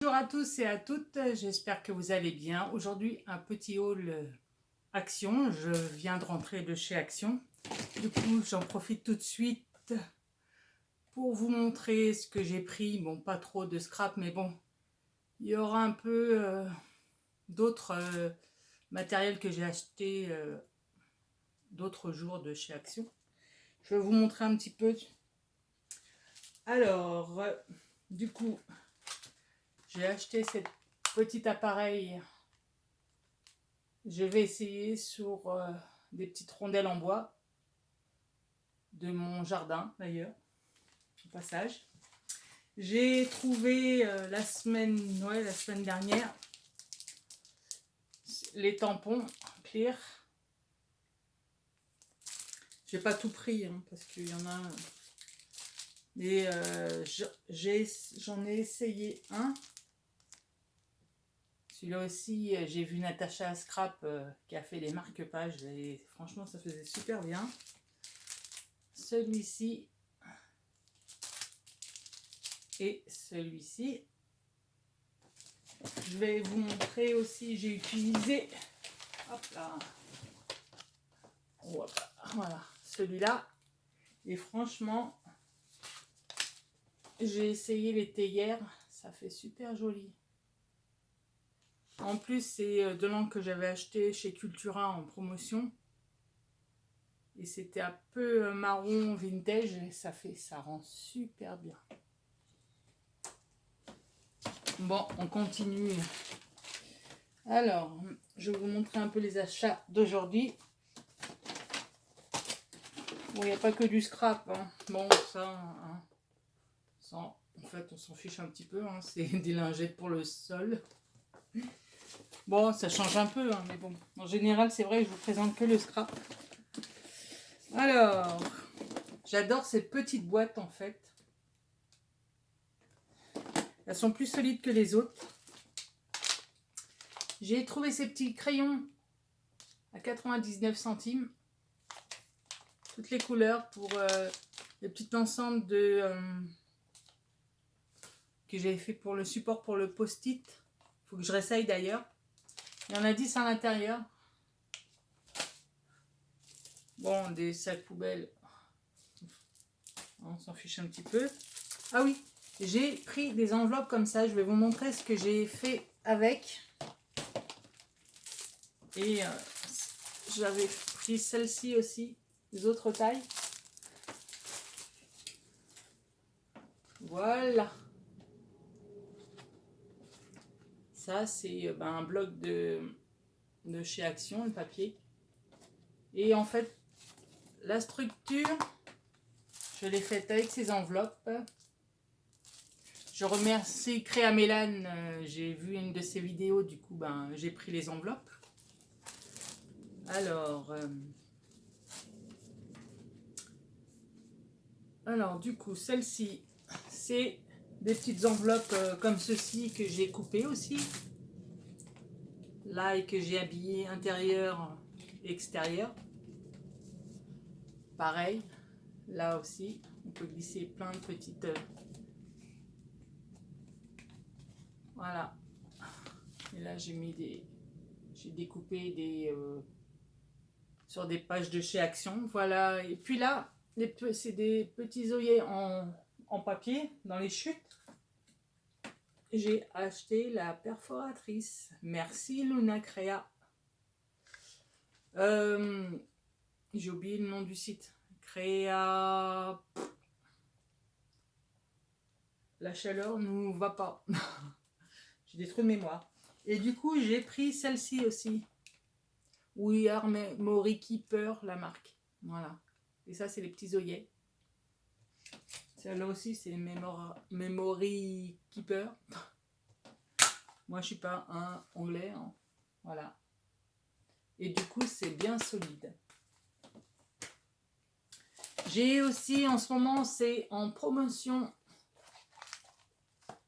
Bonjour à tous et à toutes, j'espère que vous allez bien. Aujourd'hui, un petit haul Action. Je viens de rentrer de chez Action. Du coup, j'en profite tout de suite pour vous montrer ce que j'ai pris. Bon, pas trop de scrap, mais bon, il y aura un peu d'autres matériels que j'ai acheté d'autres jours de chez Action. Je vais vous montrer un petit peu. Alors, du coup, j'ai acheté cet petit appareil. Je vais essayer sur des petites rondelles en bois de mon jardin d'ailleurs, au passage. J'ai trouvé la semaine dernière les tampons clear. J'ai pas tout pris hein, parce qu'il y en a. Mais j'en ai essayé un. Celui-là aussi, j'ai vu Natacha Scrap qui a fait les marque-pages et franchement, ça faisait super bien. Celui-ci et celui-ci. Je vais vous montrer aussi, j'ai utilisé, hop là, voilà, celui-là. Et franchement, j'ai essayé les théières, ça fait super joli. En plus, c'est de l'encre que j'avais acheté chez Cultura en promotion. Et c'était un peu marron vintage et ça rend super bien. Bon, on continue. Alors, je vais vous montrer un peu les achats d'aujourd'hui. Bon, il n'y a pas que du scrap. Hein. Bon, ça, en fait, on s'en fiche un petit peu. Hein. C'est des lingettes pour le sol. Bon, ça change un peu, hein, mais bon. En général, c'est vrai que je vous présente que le scrap. Alors, j'adore ces petites boîtes, en fait. Elles sont plus solides que les autres. J'ai trouvé ces petits crayons à 99 centimes. Toutes les couleurs pour le petit ensemble de que j'ai fait pour le support pour le post-it. Il faut que je réessaye d'ailleurs. Il y en a 10 à l'intérieur. Bon, des sacs poubelles. On s'en fiche un petit peu. Ah oui, j'ai pris des enveloppes comme ça. Je vais vous montrer ce que j'ai fait avec. Et j'avais pris celle-ci aussi, des autres tailles. Voilà. Ça, c'est un bloc de chez Action, le papier. Et en fait, la structure, je l'ai faite avec ces enveloppes. Je remercie Créa Mélane, j'ai vu une de ses vidéos, du coup, j'ai pris les enveloppes. Alors du coup, celle-ci, c'est des petites enveloppes comme ceci que j'ai coupées aussi. Là, et que j'ai habillé intérieur et extérieur. Pareil, là aussi, on peut glisser plein de petites... voilà. Et là, j'ai découpé des... sur des pages de chez Action. Voilà. Et puis là, c'est des petits œillets en papier dans les chutes. J'ai acheté la perforatrice. Merci Luna Créa. J'ai oublié le nom du site. Créa. La chaleur nous va pas. J'ai des trous de mémoire. Et du coup, j'ai pris celle-ci aussi. We Are Memory Keeper, la marque. Voilà. Et ça, c'est les petits œillets. Celle-là aussi, c'est Memory Keeper. Moi, je suis pas un anglais. Hein. Voilà. Et du coup, c'est bien solide. J'ai aussi, en ce moment, c'est en promotion.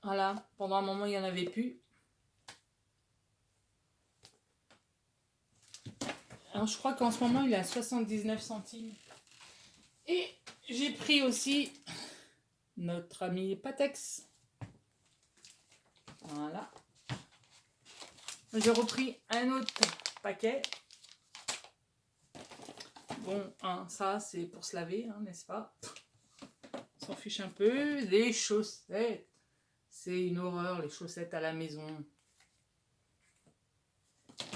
Voilà. Pendant un moment, il n'y en avait plus. Alors, je crois qu'en ce moment, il est à 79 centimes. Et j'ai pris aussi notre ami Patex. Voilà. J'ai repris un autre paquet. Bon, hein, ça c'est pour se laver, hein, n'est-ce pas? On s'en fiche un peu. Les chaussettes. C'est une horreur, les chaussettes à la maison.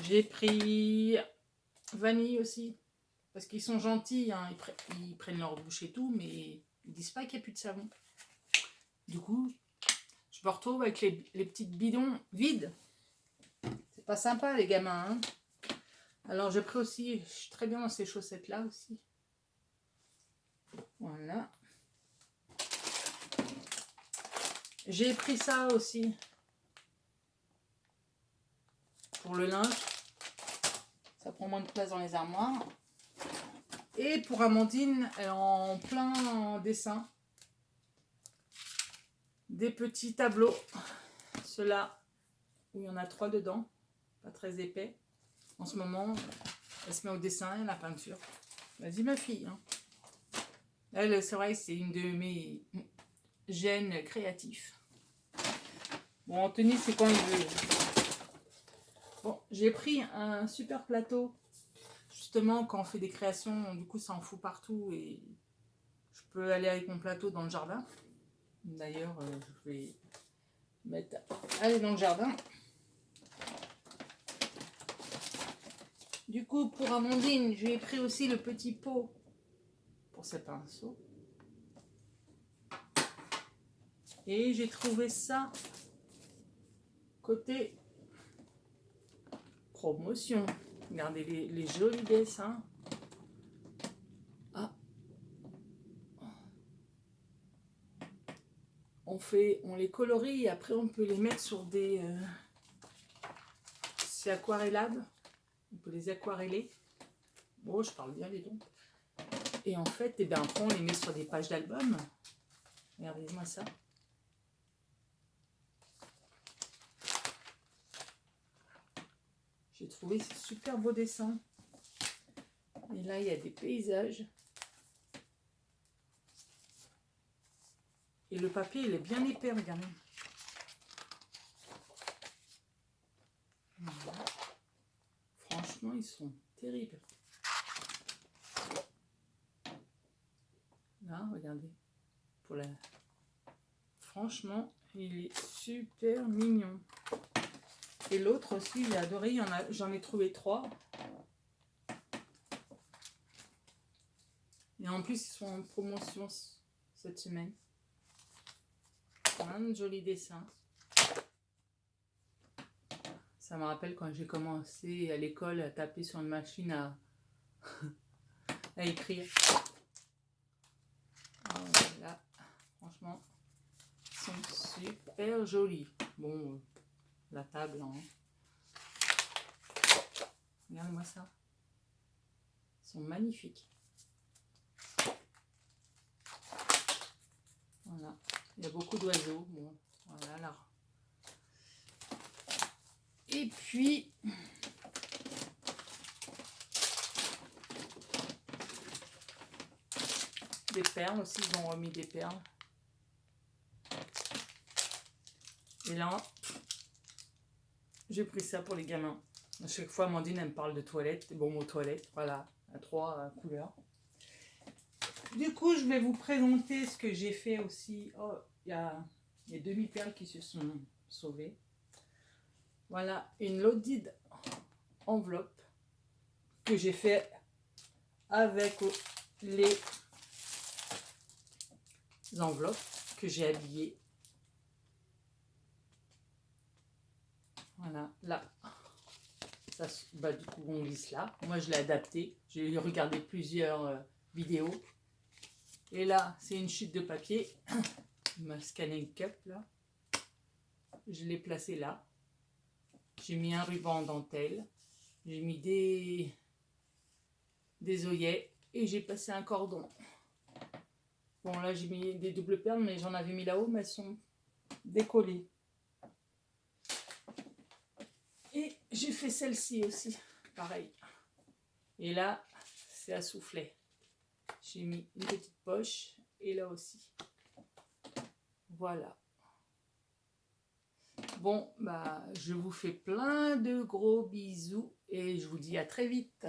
J'ai pris vanille aussi. Parce qu'ils sont gentils, hein, ils prennent leur douche et tout, mais ils disent pas qu'il n'y a plus de savon. Du coup, je me retrouve avec les petites bidons vides. C'est pas sympa les gamins, hein. Alors j'ai pris aussi, je suis très bien dans ces chaussettes là aussi. Voilà. J'ai pris ça aussi. Pour le linge. Ça prend moins de place dans les armoires. Et pour Amandine, elle est en plein dessin. Des petits tableaux. Ceux-là, où il y en a 3 dedans. Pas très épais. En ce moment, elle se met au dessin et à la peinture. Vas-y ma fille. Hein. Elle, c'est vrai, c'est une de mes gènes créatifs. Bon, Anthony, c'est quand il veut. Bon, j'ai pris un super plateau. Justement, quand on fait des créations, du coup, ça en fout partout. Et je peux aller avec mon plateau dans le jardin. D'ailleurs, je vais aller dans le jardin. Du coup, pour Amandine, j'ai pris aussi le petit pot pour ses pinceaux. Et j'ai trouvé ça côté promotion. Regardez les jolis dessins. Ah. On les colorie et après on peut les mettre sur des... c'est aquarellable. On peut les aquareller. Bon, je parle bien les dons. Et en fait, eh ben, après on les met sur des pages d'album. Regardez-moi ça. J'ai trouvé ces super beaux dessins. Et là, il y a des paysages. Et le papier, il est bien épais, regardez. Voilà. Franchement, ils sont terribles. Là, regardez. Franchement, il est super mignon. Et l'autre aussi, j'ai adoré. J'en ai trouvé 3. Et en plus, ils sont en promotion cette semaine. Plein de jolis dessins. Ça me rappelle quand j'ai commencé à l'école à taper sur une machine à écrire. Voilà. Franchement, ils sont super jolis. Bon, la table, hein. Regardez-moi ça. Ils sont magnifiques. Voilà. Il y a beaucoup d'oiseaux. Bon, voilà là. Et puis, des perles aussi, ils ont remis des perles. Et là, j'ai pris ça pour les gamins. À chaque fois, Amandine, elle me parle de toilettes, des bons mots toilettes, voilà, à 3 couleurs. Du coup, je vais vous présenter ce que j'ai fait aussi. Oh, il y a demi-perles qui se sont sauvées. Voilà, une loaded enveloppe que j'ai fait avec les enveloppes que j'ai habillées. Voilà, là. Ça, bah, du coup, on glisse là. Moi, je l'ai adapté. J'ai regardé plusieurs vidéos. Et là, c'est une chute de papier. Ma scanning cup, là. Je l'ai placé là. J'ai mis un ruban en dentelle. J'ai mis des œillets. Et j'ai passé un cordon. Bon, là, j'ai mis des doubles perles, mais j'en avais mis là-haut, mais elles sont décollées. Et j'ai fait celle-ci aussi, pareil. Et là, c'est à soufflet. J'ai mis une petite poche et là aussi. Voilà. Bon, bah, je vous fais plein de gros bisous et je vous dis à très vite.